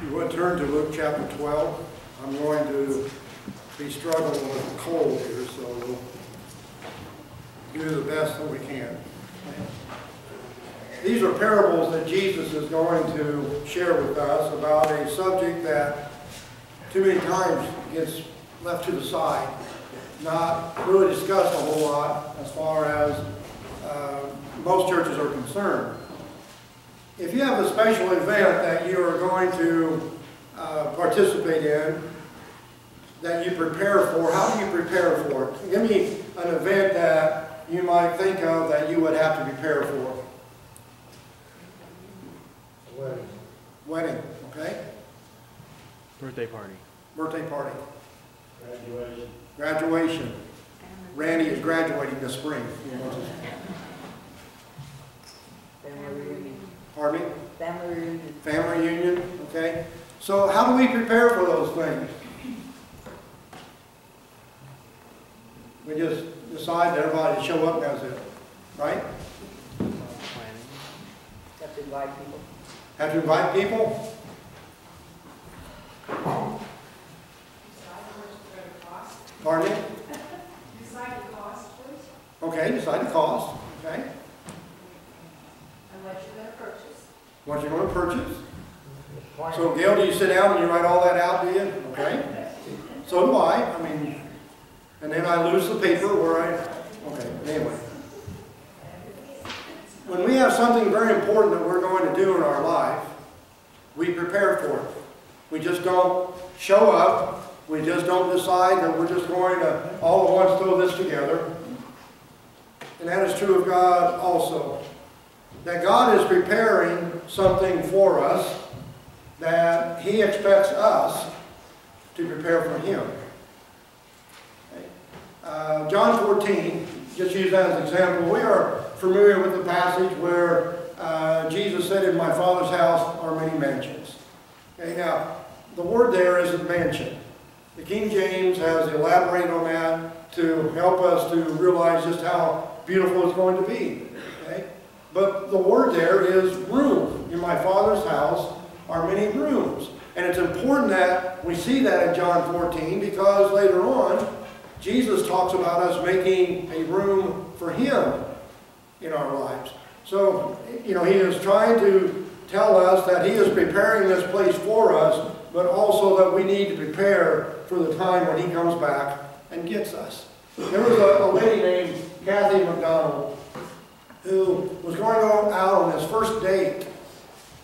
You would turn to Luke chapter 12. I'm going to be struggling with a cold here, so we'll do the best that we can. These are parables that Jesus is going to share with us about a subject that too many times gets left to the side, not really discussed a whole lot as far as most churches are concerned. If you have a special event that you are going to participate in, that you prepare for, how do you prepare for it? Give me an event that you might think of that you would have to prepare for. Wedding. Wedding, okay? Birthday party. Birthday party. Graduation. Graduation. Randy is graduating this spring. Family reunion. Pardon me? Family reunion. Family reunion, okay? So how do we prepare for those things? We just decide that everybody show up and that's it, right? Planning. Have to invite people. Have to invite people? Pardon me? Decide the cost first, Okay, decide the cost, okay? and what you're going to purchase. What you're going to purchase. So Gail, do you sit down and you write all that out, do you? Okay. So do I mean, and then I lose the paper where okay, anyway. When we have something very important that we're going to do in our life, we prepare for it. We just don't show up. We just don't decide that we're just going to all at once throw this together. And that is true of God also. That God is preparing something for us that He expects us to prepare for Him. Okay. John 14, just use that as an example. We are familiar with the passage where Jesus said, "In my Father's house are many mansions." Okay, now, the word there is a mansion. The King James has elaborated on that to help us to realize just how beautiful it's going to be. Okay? But the word there is room. In my Father's house are many rooms. And it's important that we see that in John 14 because later on, Jesus talks about us making a room for Him in our lives. So, He is trying to tell us that He is preparing this place for us, but also that we need to prepare for the time when He comes back and gets us. There was a lady named Kathy McDonald who was going out on his first date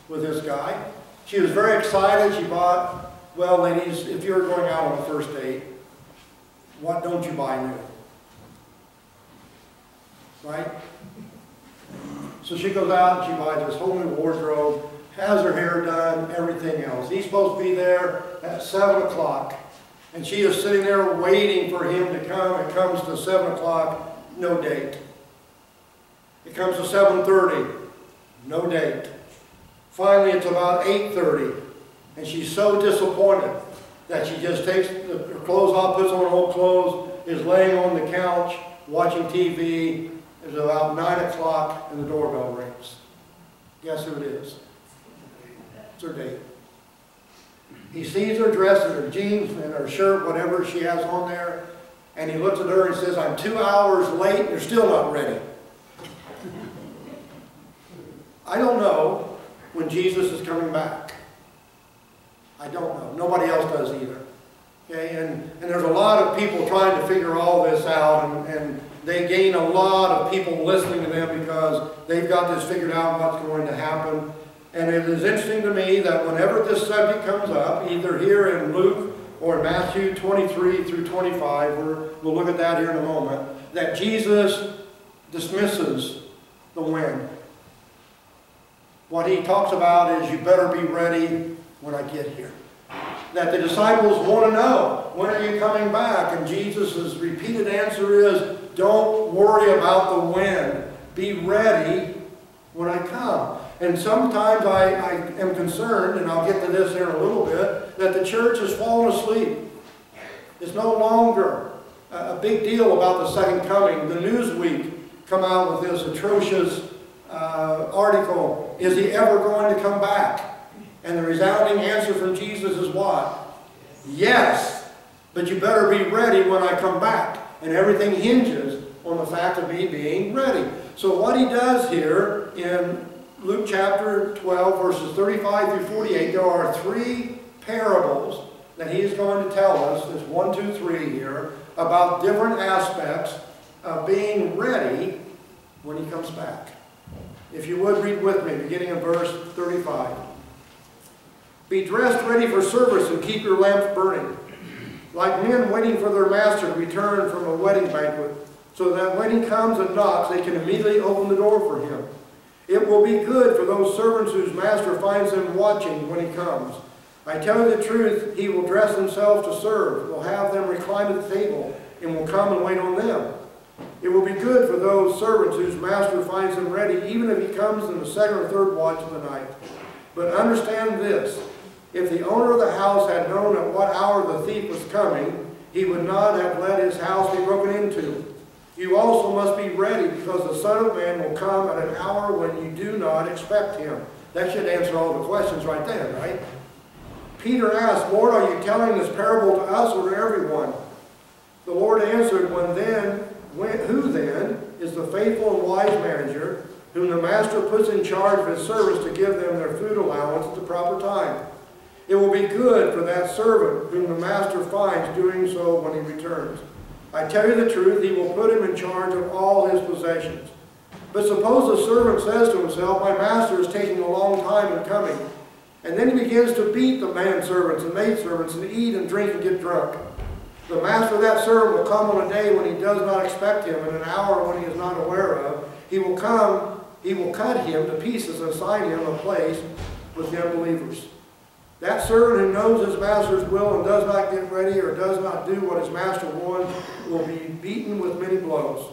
with this guy. She was very excited. She bought, well, ladies, if you're going out on a first date, what don't you buy new? Right? So she goes out and she buys this whole new wardrobe, has her hair done, everything else. He's supposed to be there at 7 o'clock. And she is sitting there waiting for him to come. It comes to 7 o'clock, no date. It comes to 7:30, no date. Finally, it's about 8:30, and she's so disappointed that she just takes her clothes off, puts on old clothes, is laying on the couch, watching TV. It's about 9 o'clock, and the doorbell rings. Guess who it is? It's her date. He sees her dressed in her jeans and her shirt, whatever she has on there, and he looks at her and says, "I'm 2 hours late, and you're still not ready." I don't know when Jesus is coming back. I don't know. Nobody else does either. Okay, and there's a lot of people trying to figure all this out, and they gain a lot of people listening to them because they've got this figured out what's going to happen. And it is interesting to me that whenever this subject comes up, either here in Luke or in Matthew 23 through 25, we'll look at that here in a moment, that Jesus dismisses the when. What He talks about is, you better be ready when I get here. That the disciples want to know, when are you coming back? And Jesus' repeated answer is, don't worry about the when. Be ready when I come. And sometimes I am concerned, and I'll get to this here in a little bit, that the church has fallen asleep. It's no longer a big deal about the second coming. The Newsweek come out with this atrocious article, is He ever going to come back? And the resounding answer from Jesus is what? Yes. But you better be ready when I come back. And everything hinges on the fact of me being ready. So what he does here in Luke chapter 12, verses 35 through 48, there are 3 parables that he is going to tell us. There's 1, 2, 3 here, about different aspects of being ready when he comes back. If you would, read with me, beginning in verse 35. Be dressed ready for service and keep your lamps burning, like men waiting for their master to return from a wedding banquet, so that when he comes and knocks, they can immediately open the door for him. It will be good for those servants whose master finds them watching when he comes. I tell you the truth, he will dress himself to serve, will have them recline at the table, and will come and wait on them. It will be good for those servants whose master finds them ready, even if he comes in the 2nd or 3rd watch of the night. But understand this, if the owner of the house had known at what hour the thief was coming, he would not have let his house be broken into. You also must be ready, because the Son of Man will come at an hour when you do not expect him. That should answer all the questions right there, right? Peter asked, Lord, are you telling this parable to us or to everyone? The Lord answered, who then is the faithful and wise manager whom the master puts in charge of his servants to give them their food allowance at the proper time? It will be good for that servant whom the master finds doing so when he returns. I tell you the truth, he will put him in charge of all his possessions. But suppose the servant says to himself, my master is taking a long time in coming. And then he begins to beat the manservants and maidservants and eat and drink and get drunk. The master of that servant will come on a day when he does not expect him, and an hour when he is not aware of. He will cut him to pieces and assign him a place with the unbelievers. That servant who knows his master's will and does not get ready or does not do what his master wants will be beaten with many blows.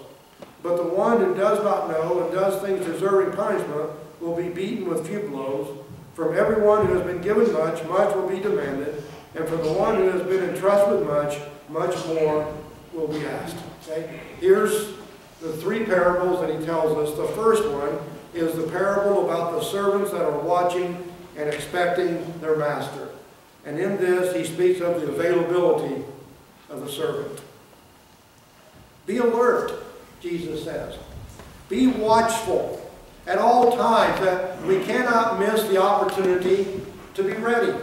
But the one who does not know and does things deserving punishment will be beaten with few blows. From everyone who has been given much, much will be demanded. And from the one who has been entrusted with much, much more will be asked. Okay? Here's the 3 parables that he tells us. The first one is the parable about the servants that are watching and expecting their master. And in this, he speaks of the availability of the servant. Be alert, Jesus says. Be watchful at all times, that we cannot miss the opportunity to be ready.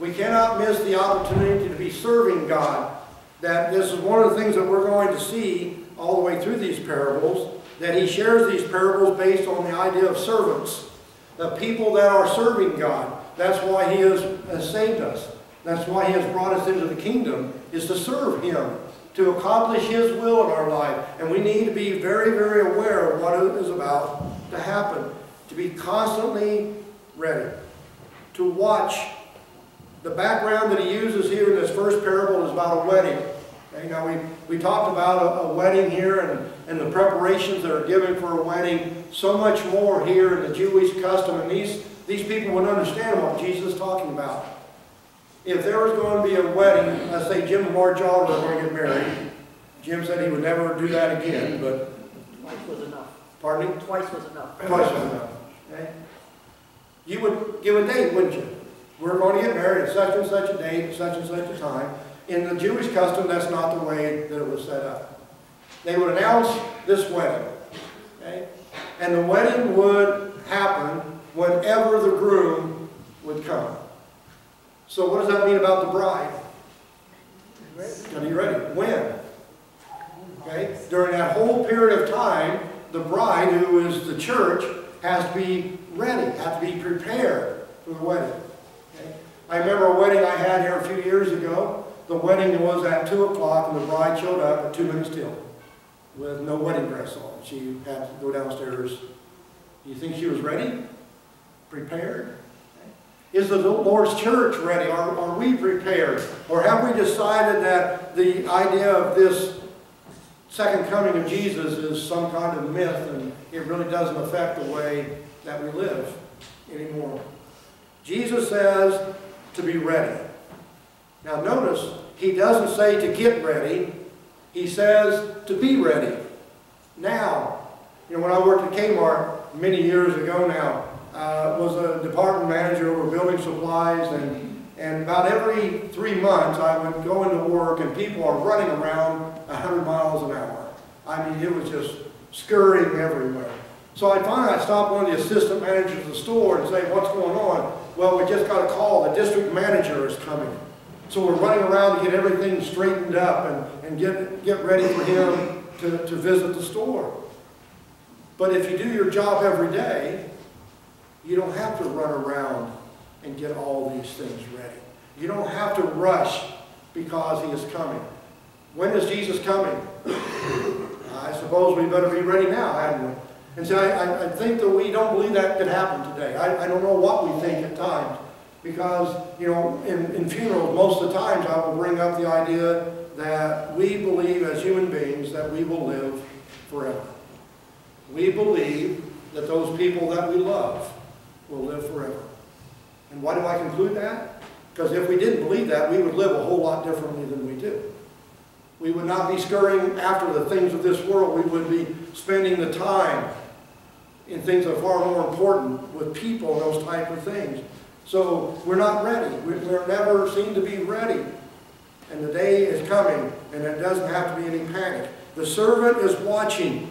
We cannot miss the opportunity to be serving God. That this is one of the things that we're going to see all the way through these parables, that he shares these parables based on the idea of servants. The people that are serving God. That's why he has saved us. That's why he has brought us into the kingdom, is to serve him, to accomplish his will in our life. And we need to be very, very aware of what is about to happen. To be constantly ready. To watch. The background that he uses here in this first parable is about a wedding. Okay, now we talked about a wedding here and the preparations that are given for a wedding. So much more here in the Jewish custom, and these people would understand what Jesus is talking about. If there was going to be a wedding, let's say Jim and Marjorie were going to get married. Jim said he would never do that again, but... Twice was enough. Pardon me? Twice was enough. Twice was enough. Okay? You would give a date, wouldn't you? We're going to get married at such and such a date, at such and such a time. In the Jewish custom, that's not the way that it was set up. They would announce this wedding. Okay? And the wedding would happen whenever the groom would come. So what does that mean about the bride? Got to be ready. When? Okay? During that whole period of time, the bride, who is the church, has to be ready, has to be prepared for the wedding. Okay? I remember a wedding I had here a few years ago. The wedding was at 2 o'clock and the bride showed up at 2 minutes till with no wedding dress on. She had to go downstairs. Do you think she was ready? Prepared? Is the Lord's church ready? Are we prepared? Or have we decided that the idea of this second coming of Jesus is some kind of myth and it really doesn't affect the way that we live anymore? Jesus says to be ready. Now notice, he doesn't say to get ready. He says to be ready. Now, you know, when I worked at Kmart many years ago now, was a department manager over building supplies, and about every 3 months I would go into work and people are running around 100 miles an hour. I mean, it was just scurrying everywhere. So I'd stop one of the assistant managers of the store and say, what's going on? Well, we just got a call, the district manager is coming. So we're running around to get everything straightened up and get ready for him to visit the store. But if you do your job every day, you don't have to run around and get all these things ready. You don't have to rush because he is coming. When is Jesus coming? I suppose we better be ready now, hadn't we? And so I think that we don't believe that could happen today. I don't know what we think at times. Because, you know, in funerals, most of the times I will bring up the idea that we believe as human beings that we will live forever. We believe that those people that we love will live forever. And why do I conclude that? Because if we didn't believe that, we would live a whole lot differently than we do. We would not be scurrying after the things of this world. We would be spending the time in things that are far more important with people and those type of things. So we're not ready. We're never seem to be ready. And the day is coming, and it doesn't have to be any panic. The servant is watching.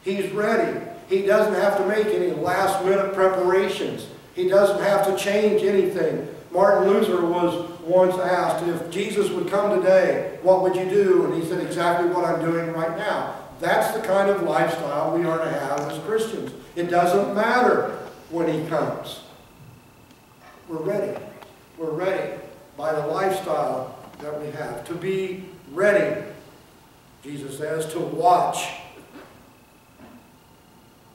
He's ready. He doesn't have to make any last-minute preparations. He doesn't have to change anything. Martin Luther was once asked, if Jesus would come today, what would you do? And he said, exactly what I'm doing right now. That's the kind of lifestyle we are to have as Christians. It doesn't matter when he comes. We're ready. We're ready by the lifestyle that we have. To be ready, Jesus says, to watch,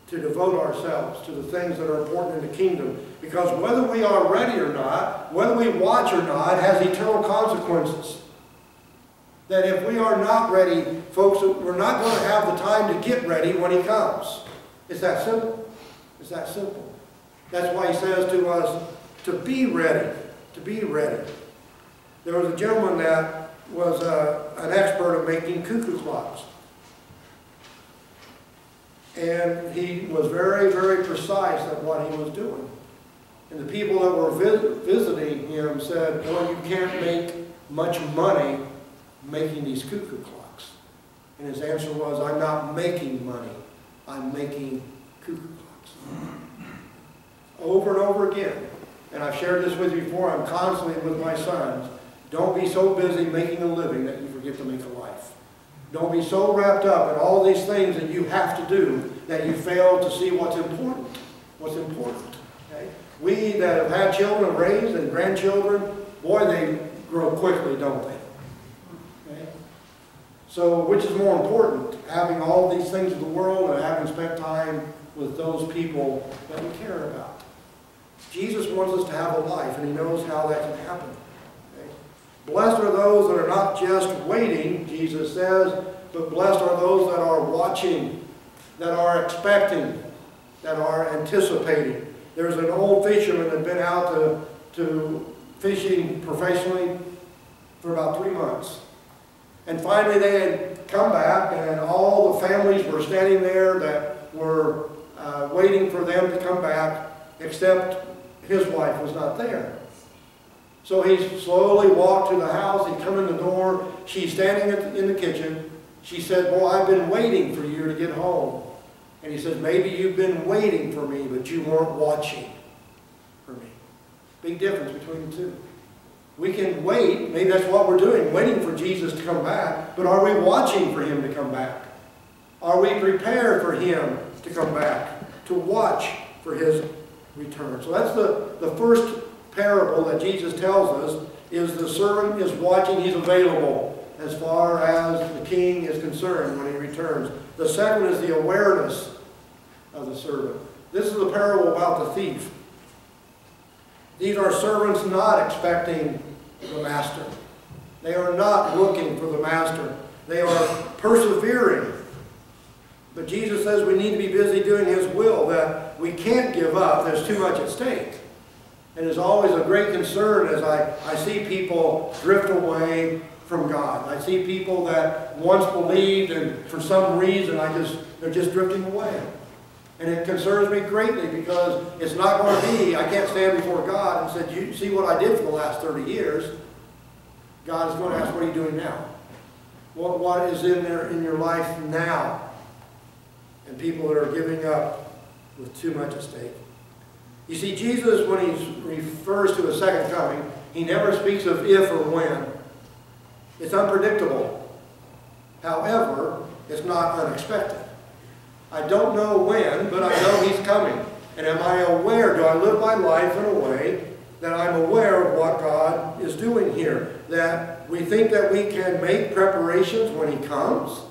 to devote ourselves to the things that are important in the kingdom. Because whether we are ready or not, whether we watch or not, has eternal consequences. That if we are not ready, folks, we're not going to have the time to get ready when he comes. It's that simple. It's that simple. That's why he says to us, to be ready. To be ready. There was a gentleman that was an expert at making cuckoo clocks. And he was very, very precise at what he was doing. And the people that were visiting him said, well, you can't make much money making these cuckoo clocks. And his answer was, I'm not making money. I'm making cuckoo clocks. Over and over again. And I've shared this with you before. I'm constantly with my sons. Don't be so busy making a living that you forget to make a life. Don't be so wrapped up in all these things that you have to do that you fail to see what's important. What's important. Okay? We that have had children raised and grandchildren, boy, they grow quickly, don't they? Okay? So, which is more important? Having all these things of the world and having spent time with those people that we care about. Jesus wants us to have a life, and he knows how that can happen. Okay? Blessed are those that are not just waiting, Jesus says, but blessed are those that are watching, that are expecting, that are anticipating. There's an old fisherman that had been out to fishing professionally for about 3 months. And finally they had come back, and all the families were standing there that were waiting for them to come back, except his wife was not there. So he slowly walked to the house. He'd come in the door. She's standing in the kitchen. She said, boy, I've been waiting for you to get home. And he says, maybe you've been waiting for me, but you weren't watching for me. Big difference between the two. We can wait. Maybe that's what we're doing, waiting for Jesus to come back. But are we watching for him to come back? Are we prepared for him to come back? To watch for his return. So that's the first parable that Jesus tells us, is the servant is watching, he's available as far as the king is concerned when he returns. The second is the awareness of the servant. This is the parable about the thief. These are servants not expecting the master. They are not looking for the master. They are persevering. But Jesus says we need to be busy doing his will, that we can't give up. There's too much at stake. And it's always a great concern as I see people drift away from God. I see people that once believed and for some reason they're just drifting away. And it concerns me greatly because it's not going to be, I can't stand before God and say, you see what I did for the last 30 years. God is going to ask, what are you doing now? What is in there in your life now? And people that are giving up with too much at stake. You see, Jesus, when he refers to a second coming, he never speaks of if or when. It's unpredictable. However, it's not unexpected. I don't know when, but I know he's coming. And am I aware? Do I live my life in a way that I'm aware of what God is doing here? That we think that we can make preparations when he comes?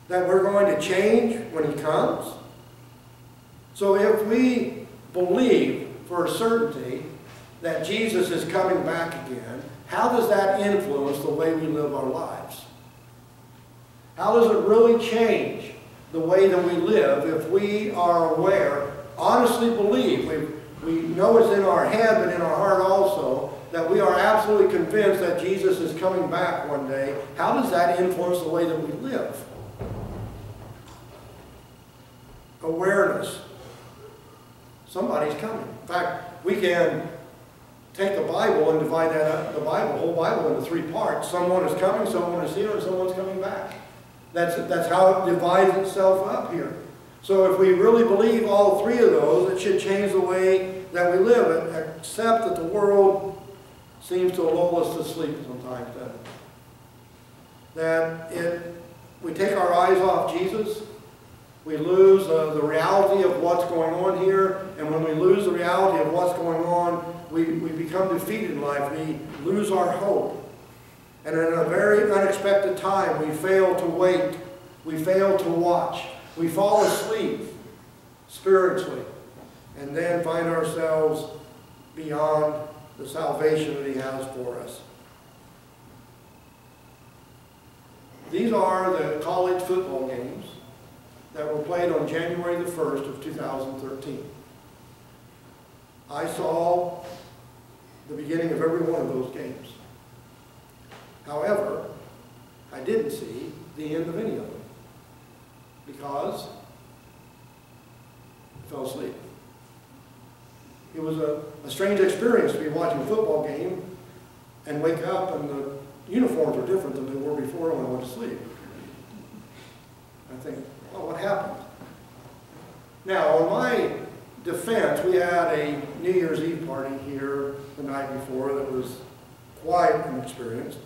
That we're going to change when he comes? So if we believe for a certainty that Jesus is coming back again, how does that influence the way we live our lives? How does it really change the way that we live if we are aware, honestly believe, we know it's in our head but in our heart also, that we are absolutely convinced that Jesus is coming back one day? How does that influence the way that we live? Awareness. Somebody's coming. In fact, we can take the Bible and divide that up, the whole Bible into 3 parts. Someone is coming, someone is here, and someone's coming back. That's how it divides itself up here. So if we really believe all 3 of those, it should change the way that we live, except that the world seems to lull us to sleep sometimes. We take our eyes off Jesus, we lose the reality of what's going on here, and when we lose the reality of what's going on, we become defeated in life. We lose our hope. And in a very unexpected time, we fail to wait. We fail to watch. We fall asleep spiritually, and then find ourselves beyond the salvation that he has for us. These are the college football games that were played on January the 1st of 2013. I saw the beginning of every one of those games. However, I didn't see the end of any of them because I fell asleep. It was a strange experience to be watching a football game and wake up and the uniforms are different than they were before when I went to sleep. I think, oh, what happened? Now, on my defense, we had a New Year's Eve party here the night before that was quite an experience.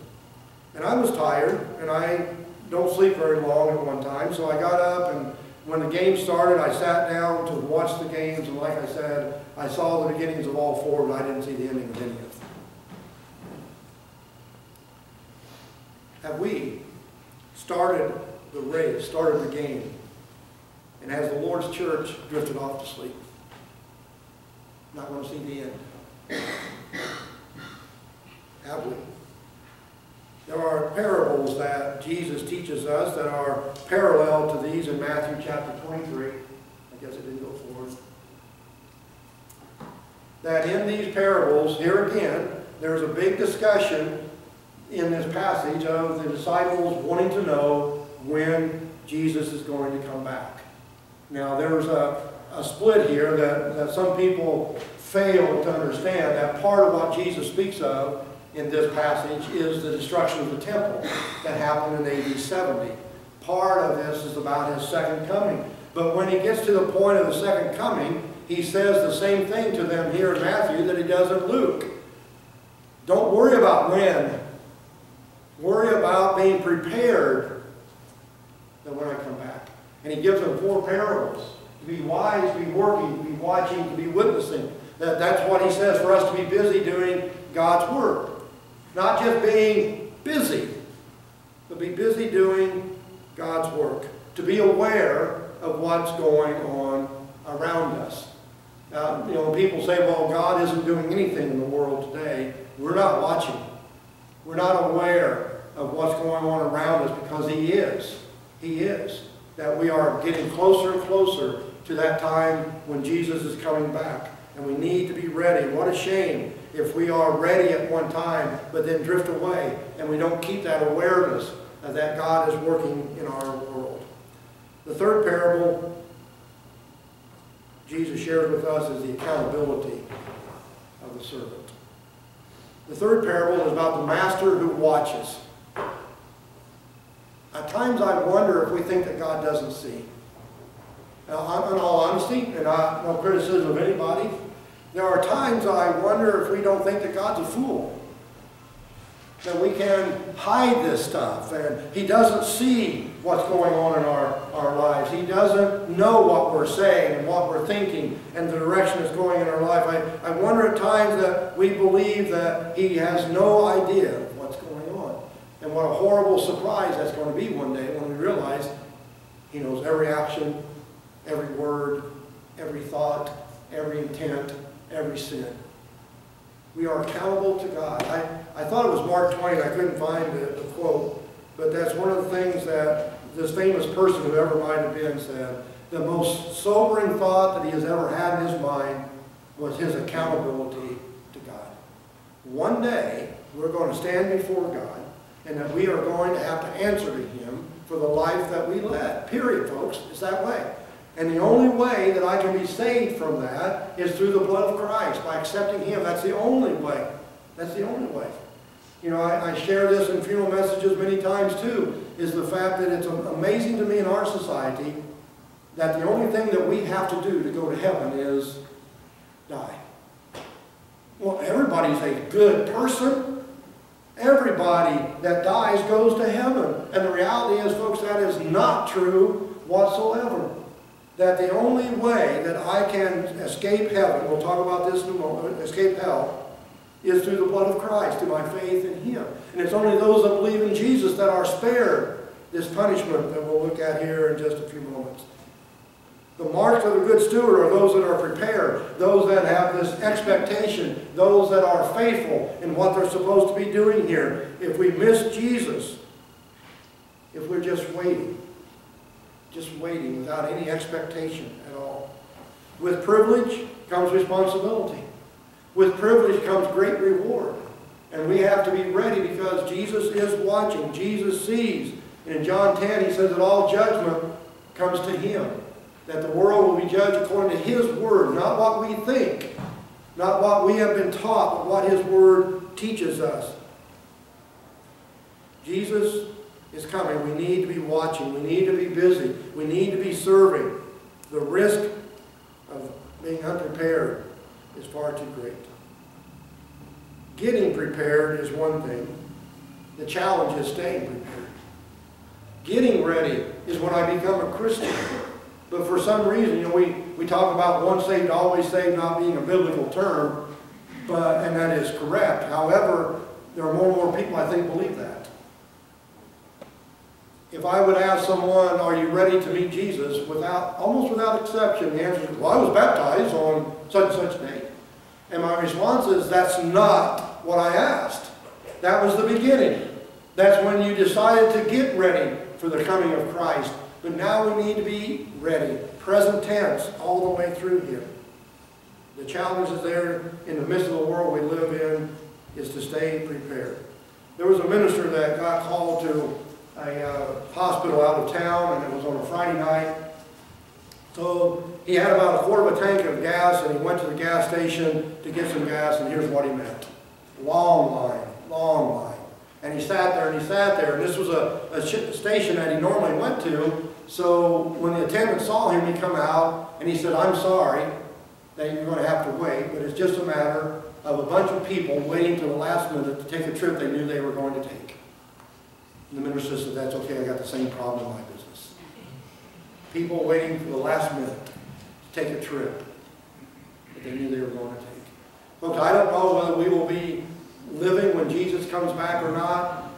And I was tired, and I don't sleep very long at one time, so I got up, and when the game started, I sat down to watch the games, and like I said, I saw the beginnings of all 4, but I didn't see the ending of any of them. Have we started the race, started the game, and has the Lord's church drifted off to sleep? Not going to see the end. Have we? There are parables that Jesus teaches us that are parallel to these in Matthew chapter 23. I guess it didn't go forward. That in these parables, here again, there's a big discussion in this passage of the disciples wanting to know when Jesus is going to come back. Now, there's a split here that some people fail to understand that part of what Jesus speaks of in this passage is the destruction of the temple that happened in AD 70. Part of this is about his second coming. But when he gets to the point of the second coming, he says the same thing to them here in Matthew that he does in Luke. Don't worry about when. Worry about being prepared that when I come back. And he gives them 4 parables. To be wise, to be working, to be watching, to be witnessing. That's what he says for us to be busy doing God's work. Not just being busy, but be busy doing God's work. To be aware of what's going on around us. People say, well, God isn't doing anything in the world today. We're not watching. We're not aware of what's going on around us because he is. He is. That we are getting closer and closer to that time when Jesus is coming back. And we need to be ready. What a shame if we are ready at one time, but then drift away, and we don't keep that awareness that God is working in our world. The third parable Jesus shares with us is the accountability of the servant. The third parable is about the master who watches. At times I wonder if we think that God doesn't see. Now, in all honesty, and no criticism of anybody, there are times I wonder if we don't think that God's a fool. That we can hide this stuff, and He doesn't see what's going on in our lives. He doesn't know what we're saying and what we're thinking and the direction it's going in our life. I wonder at times that we believe that He has no idea of what's going on. And what a horrible surprise that's going to be one day when we realize He knows every action, every word, every thought, every intent, every sin. We are accountable to God. I thought it was Mark Twain. I couldn't find the quote, but that's one of the things that this famous person, whoever might have been, said. The most sobering thought that he has ever had in his mind was his accountability to God. One day, we're going to stand before God, and that we are going to have to answer to Him for the life that we led. Period, folks. It's that way. And the only way that I can be saved from that is through the blood of Christ, by accepting Him. That's the only way. That's the only way. You know, I share this in funeral messages many times too, is the fact that it's amazing to me in our society that the only thing that we have to do to go to heaven is die. Well, everybody's a good person. Everybody that dies goes to heaven. And the reality is, folks, that is not true whatsoever. That the only way that I can escape heaven, we'll talk about this in a moment, escape hell, is through the blood of Christ, through my faith in Him. And it's only those that believe in Jesus that are spared this punishment that we'll look at here in just a few moments. The marks of a good steward are those that are prepared, those that have this expectation, those that are faithful in what they're supposed to be doing here. If we miss Jesus, if we're just waiting without any expectation at all. With privilege comes responsibility. With privilege comes great reward. And we have to be ready because Jesus is watching. Jesus sees. And in John 10, He says that all judgment comes to Him. That the world will be judged according to His Word, not what we think, not what we have been taught, but what His Word teaches us. Jesus is coming. We need to be watching. We need to be busy. We need to be serving. The risk of being unprepared is far too great. Getting prepared is one thing. The challenge is staying prepared. Getting ready is when I become a Christian. But for some reason, you know, we talk about once saved, always saved not being a biblical term, and that is correct. However, there are more and more people, I think, believe that. If I would ask someone, are you ready to meet Jesus, almost without exception, the answer is, well, I was baptized on such and such date. And my response is, that's not what I asked. That was the beginning. That's when you decided to get ready for the coming of Christ. But now we need to be ready. Present tense all the way through here. The challenge is there in the midst of the world we live in is to stay prepared. There was a minister that got called to a hospital out of town, and it was on a Friday night. So he had about a quarter of a tank of gas, and he went to the gas station to get some gas, and here's what he met. Long line, long line. And he sat there, and he sat there, and this was a station that he normally went to, so when the attendant saw him, he come out, and he said, I'm sorry that you're going to have to wait, but it's just a matter of a bunch of people waiting to the last minute to take a trip they knew they were going to take. And the minister said, that's okay, I got the same problem in my business. People waiting for the last minute to take a trip that they knew they were going to take. Folks, I don't know whether we will be living when Jesus comes back or not,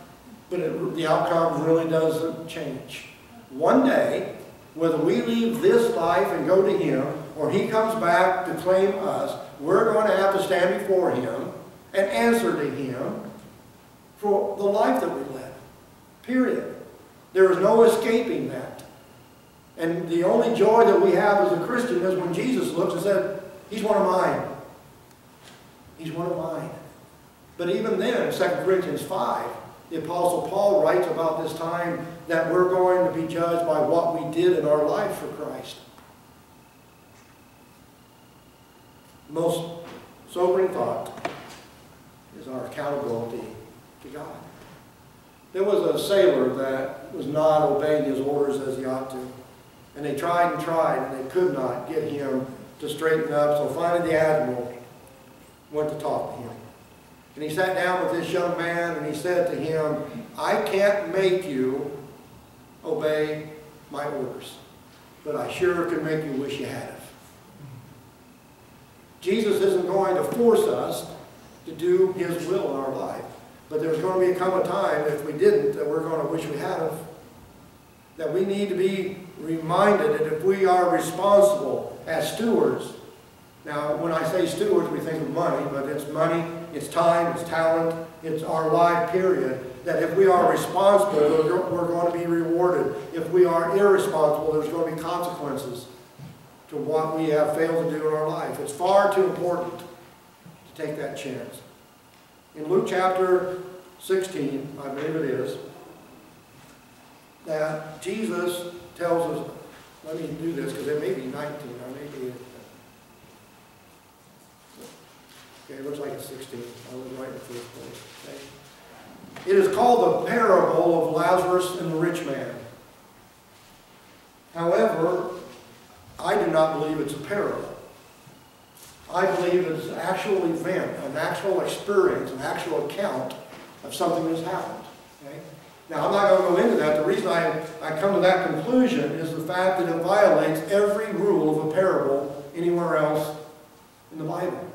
but the outcome really doesn't change. One day, whether we leave this life and go to Him, or He comes back to claim us, we're going to have to stand before Him and answer to Him for the life that we led. Period. There is no escaping that. And the only joy that we have as a Christian is when Jesus looks and said, He's one of mine. He's one of mine. But even then, in 2 Corinthians 5, the Apostle Paul writes about this time that we're going to be judged by what we did in our life for Christ. most sobering thought is our accountability to God. There was a sailor that was not obeying his orders as he ought to. And they tried and they could not get him to straighten up. So finally the admiral went to talk to him. And he sat down with this young man and he said to him, I can't make you obey my orders, but I sure can make you wish you had it. Jesus isn't going to force us to do his will in our life. But there's going to come a time, if we didn't, that we're going to wish we had it. That we need to be reminded that if we are responsible as stewards, now when I say stewards we think of money, but it's money, it's time, it's talent, it's our life period, that if we are responsible, we're going to be rewarded. If we are irresponsible, there's going to be consequences to what we have failed to do in our life. It's far too important to take that chance. In Luke chapter 16, I believe it is, that Jesus tells us, let me do this because it may be 19, or maybe, okay, it looks like it's 16. I was right in the first place. Okay. It is called the parable of Lazarus and the rich man. However, I do not believe it's a parable. I believe it's an actual event, an actual experience, an actual account of something that's happened. Okay? Now, I'm not going to go into that. The reason I come to that conclusion is the fact that it violates every rule of a parable anywhere else in the Bible.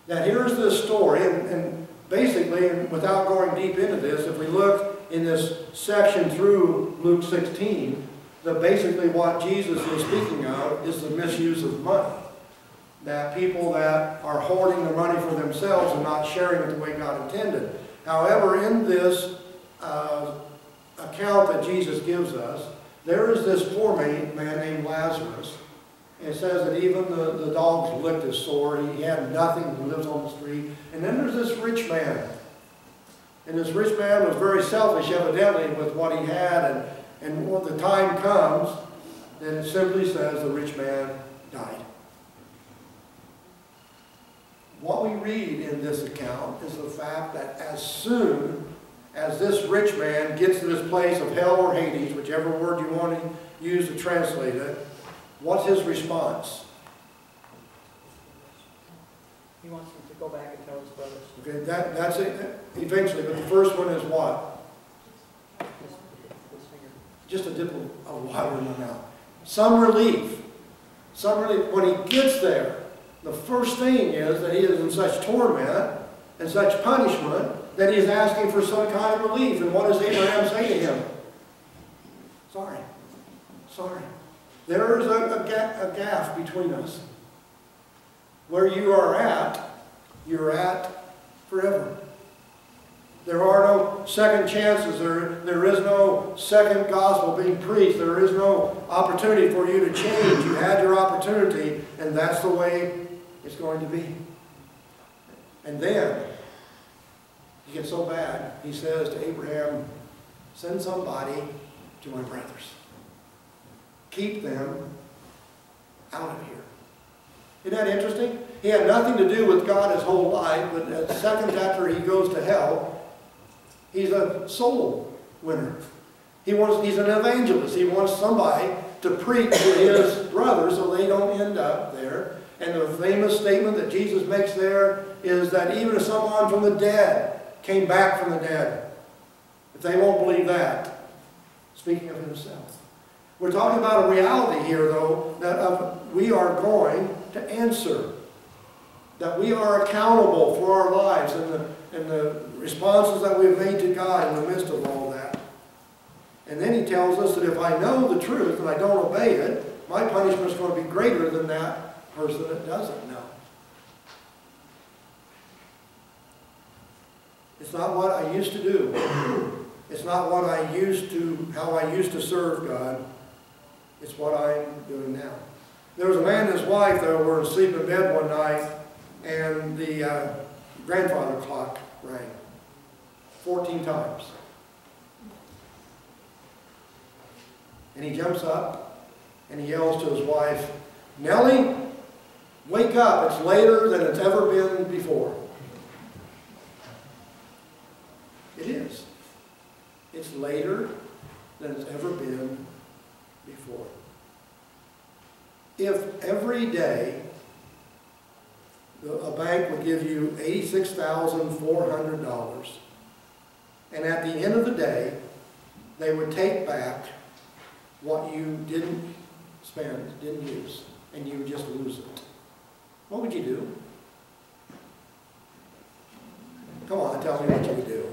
That here's this story, and basically, and without going deep into this, if we look in this section through Luke 16, that basically what Jesus is speaking of is the misuse of money. That people that are hoarding the money for themselves and not sharing it the way God intended. However, in this account that Jesus gives us, there is this poor man named Lazarus. And it says that even the dogs licked his sore. He had nothing. He lives on the street. And then there's this rich man. And this rich man was very selfish, evidently, with what he had. And when the time comes, then it simply says the rich man died. What we read in this account is the fact that as soon as this rich man gets to this place of hell or Hades, whichever word you want to use to translate it, what's his response? He wants him to go back and tell his brothers. Okay, that's it eventually, but the first one is what? His finger. Just a dip of water in the mouth. Some relief. Some relief. When he gets there, the first thing is that he is in such torment and such punishment that he is asking for some kind of relief. And what does Abraham say to him? Sorry. Sorry. There is a gap between us. Where you are at, you're at forever. There are no second chances. There is no second gospel being preached. There is no opportunity for you to change. You had your opportunity, and that's the way it's going to be. And then, it gets so bad, he says to Abraham, send somebody to my brothers. Keep them out of here. Isn't that interesting? He had nothing to do with God his whole life, but a second after he goes to hell, he's a soul winner. He's an evangelist. He wants somebody to preach to his brothers so they don't end up there. And the famous statement that Jesus makes there is that even if someone from the dead came back from the dead, if they won't believe that, speaking of himself. We're talking about a reality here, though, that we are going to answer. That we are accountable for our lives and the responses that we've made to God in the midst of all that. And then he tells us that if I know the truth and I don't obey it, my punishment is going to be greater than that person that doesn't know. It's not what I used to do. It's not what I used to, how I used to serve God. It's what I'm doing now. There was a man and his wife that were asleep in bed one night, and the grandfather clock rang 14 times. And he jumps up and he yells to his wife, Nellie, Wake up, it's later than it's ever been before. It is. It's later than it's ever been before. If every day a bank would give you $86,400, and at the end of the day, they would take back what you didn't spend, didn't use, and you would just lose it, what would you do? Come on, tell me what you would do.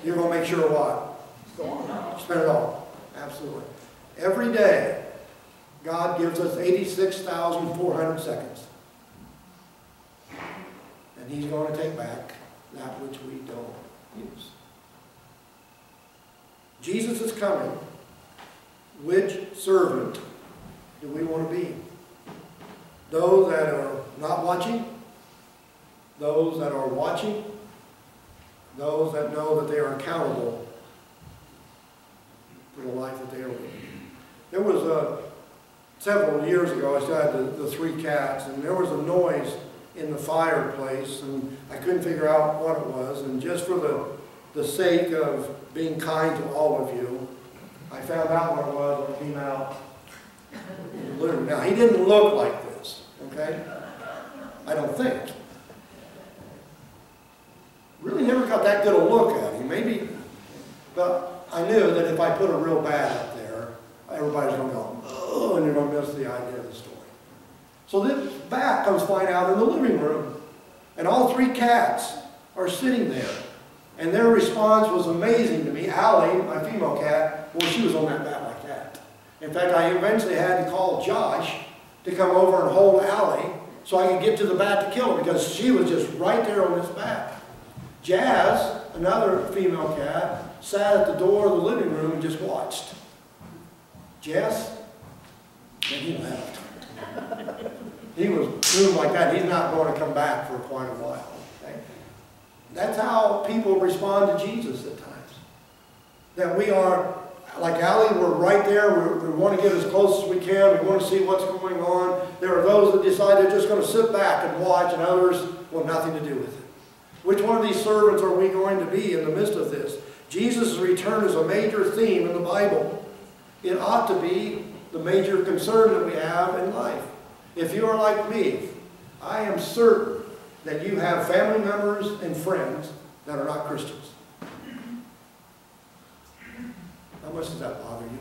You're going to make sure what? Go on now. Spend it all. Absolutely. Every day, God gives us 86,400 seconds. And He's going to take back that which we don't use. Jesus is coming. Which servant do we want to be? Those that are not watching? Those that are watching? Those that know that they are accountable for the life that they are living? There was several years ago, I still had the 3 cats, and there was a noise in the fireplace, and I couldn't figure out what it was, and just for the sake of being kind to all of you, I found out what it was when it came out in the living room. Now, he didn't look like this, okay? I don't think. Really never got that good a look at him. Maybe, but I knew that if I put a real bat up there, everybody's going to go, oh, and you're going to miss the idea of the story. So this bat comes flying out in the living room, and all 3 cats are sitting there. And their response was amazing to me. Allie, my female cat, well, she was on that bat like that. In fact, I eventually had to call Josh to come over and hold Allie so I could get to the bat to kill her, because she was just right there on this bat. Jazz, another female cat, sat at the door of the living room and just watched. Jess, and he left. He was doomed like that. He's not going to come back for quite a while. Okay? That's how people respond to Jesus at times. That we are, like Allie, we're right there. We want to get as close as we can. We want to see what's going on. There are those that decide they're just going to sit back and watch, and others want nothing to do with it. Which one of these servants are we going to be in the midst of this? Jesus' return is a major theme in the Bible. It ought to be the major concern that we have in life. If you are like me, I am certain that you have family members and friends that are not Christians. How much does that bother you?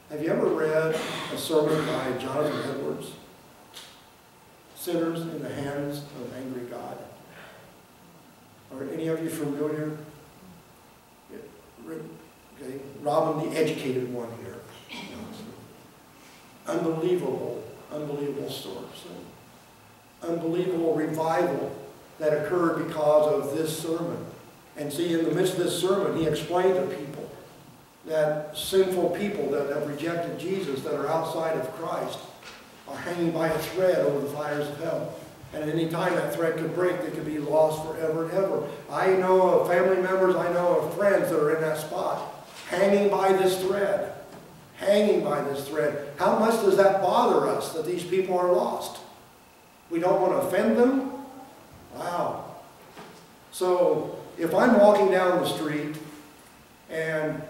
Have you ever read a sermon by Jonathan Edwards? Sinners in the Hands of Angry God. Are any of you familiar? Okay, Robin, the educated one here. Unbelievable, unbelievable stories. Unbelievable revival that occurred because of this sermon. And see, in the midst of this sermon, he explained to people that sinful people that have rejected Jesus, that are outside of Christ, are hanging by a thread over the fires of hell. And at any time that thread could break, they could be lost forever and ever. I know of family members, I know of friends that are in that spot, hanging by this thread. Hanging by this thread. How much does that bother us that these people are lost? We don't want to offend them? Wow. So, if I'm walking down the street, and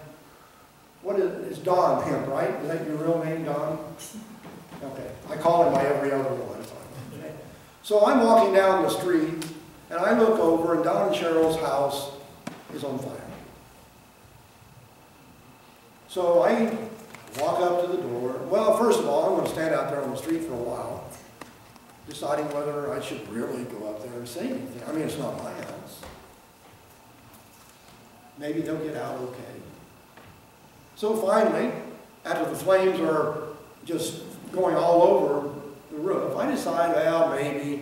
what is it? It's Don Hemp, right? Is that your real name, Don? Okay. I call him by every other one. So I'm walking down the street, and I look over, and Don and Cheryl's house is on fire. So I walk up to the door. Well, first of all, I'm going to stand out there on the street for a while, deciding whether I should really go up there and say anything. I mean, it's not my house. Maybe they'll get out okay. So finally, after the flames are just going all over the roof, I decide, well, maybe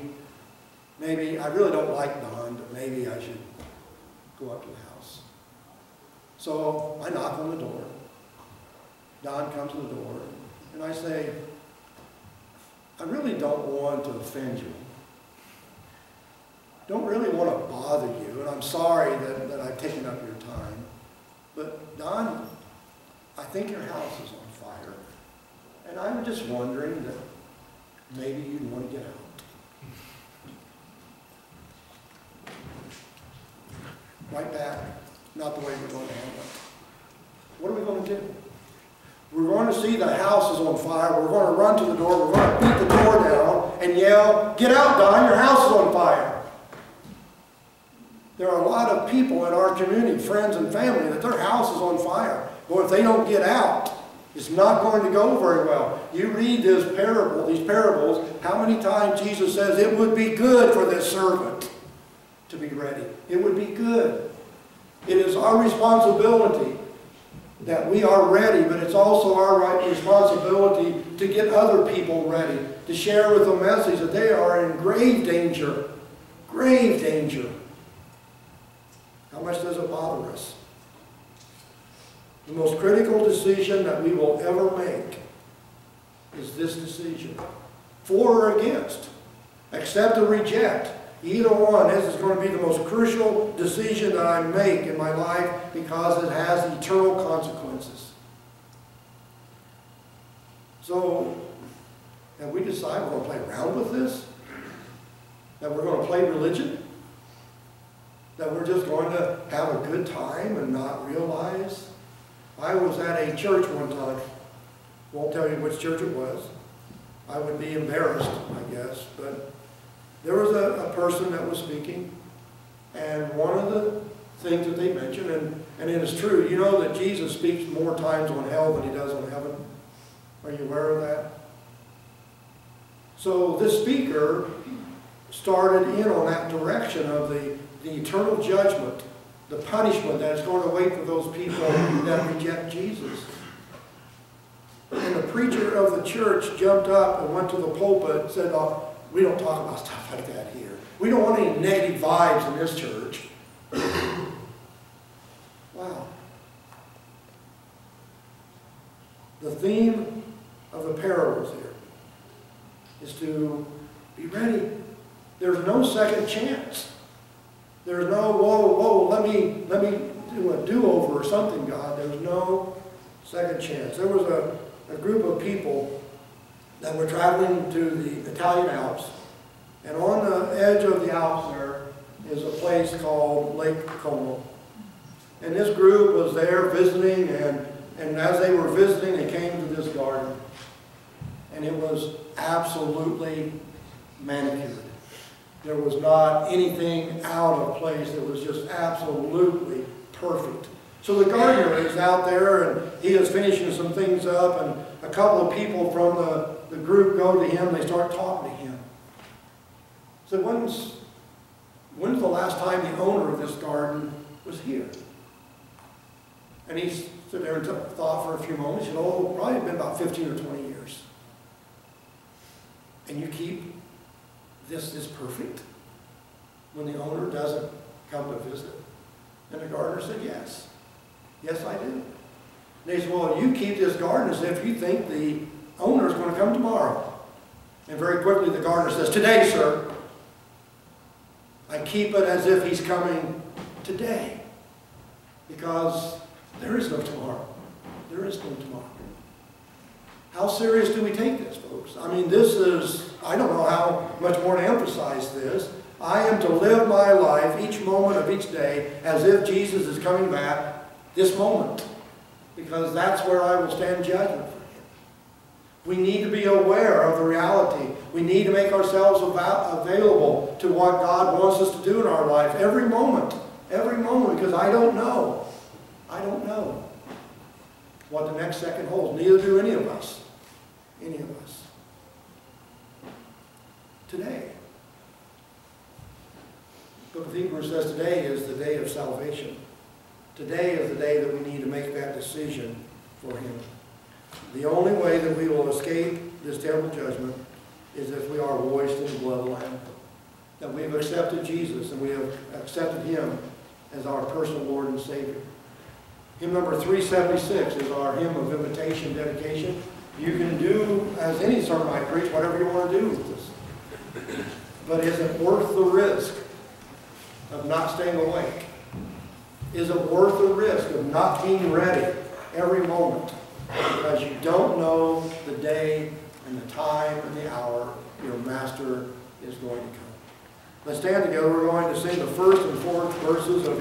I really don't like Don, but maybe I should go up to the house. So I knock on the door. Don comes to the door, and I say, I really don't want to offend you. Don't really want to bother you, and I'm sorry that I've taken up your time. But Don, I think your house is on fire. And I'm just wondering that maybe you'd want to get out. Right back, not the way we're going to handle it. What are we going to do? We're going to see the house is on fire. We're going to run to the door. We're going to beat the door down and yell, "Get out, Don, your house is on fire." There are a lot of people in our community, friends and family, that their house is on fire. But if they don't get out, it's not going to go very well. You read these parables, how many times Jesus says it would be good for this servant to be ready. It would be good. It is our responsibility that we are ready, but it's also our responsibility to get other people ready, to share with them a message that they are in grave danger. Grave danger. How much does it bother us? The most critical decision that we will ever make is this decision. For or against. Accept or reject. Either one. This is going to be the most crucial decision that I make in my life because it has eternal consequences. So, have we decided we're going to play around with this? That we're going to play religion? That we're just going to have a good time and not realize? I was at a church one time. Won't tell you which church it was. I would be embarrassed, I guess. But there was a person that was speaking. And one of the things that they mentioned, and it is true, you know that Jesus speaks more times on hell than he does on heaven. Are you aware of that? So this speaker started in on that direction of the eternal judgment, the punishment that is going to wait for those people that reject Jesus. And the preacher of the church jumped up and went to the pulpit and said, "Oh, we don't talk about stuff like that here. We don't want any negative vibes in this church." Wow. The theme of the parables here is to be ready. There's no second chance. There's no, whoa, let me do a do-over or something, God. There's no second chance. There was a group of people that were traveling to the Italian Alps, and on the edge of the Alps there is a place called Lake Como. And this group was there visiting, and as they were visiting, they came to this garden. And it was absolutely manicured. There was not anything out of place. It was just absolutely perfect. So the gardener is out there, and he is finishing some things up, and a couple of people from the group go to him. They start talking to him. So when's the last time the owner of this garden was here? And he stood there and thought for a few moments. He said, "Oh, probably been about 15 or 20 years. And you keep this perfect when the owner doesn't come to visit?" And the gardener said, "Yes. Yes, I do." And they said, "Well, you keep this garden as if you think the owner is going to come tomorrow." And very quickly the gardener says, "Today, sir. I keep it as if he's coming today. Because there is no tomorrow. There is no tomorrow." How serious do we take this, folks? I mean, this is, I don't know how much more to emphasize this. I am to live my life each moment of each day as if Jesus is coming back this moment. Because that's where I will stand judgment for him. We need to be aware of the reality. We need to make ourselves available to what God wants us to do in our life every moment. Every moment, because I don't know. I don't know what the next second holds. Neither do any of us. Any of us. Today. The book of Hebrews says today is the day of salvation. Today is the day that we need to make that decision for him. The only way that we will escape this terrible judgment is if we are washed in the blood of the Lamb. That we have accepted Jesus and we have accepted him as our personal Lord and Savior. Hymn number 376 is our hymn of invitation, dedication. You can do, as any sermon I preach, whatever you want to do with this. But is it worth the risk of not staying awake? Is it worth the risk of not being ready every moment? Because you don't know the day and the time and the hour your master is going to come. Let's stand together. We're going to sing the first and fourth verses of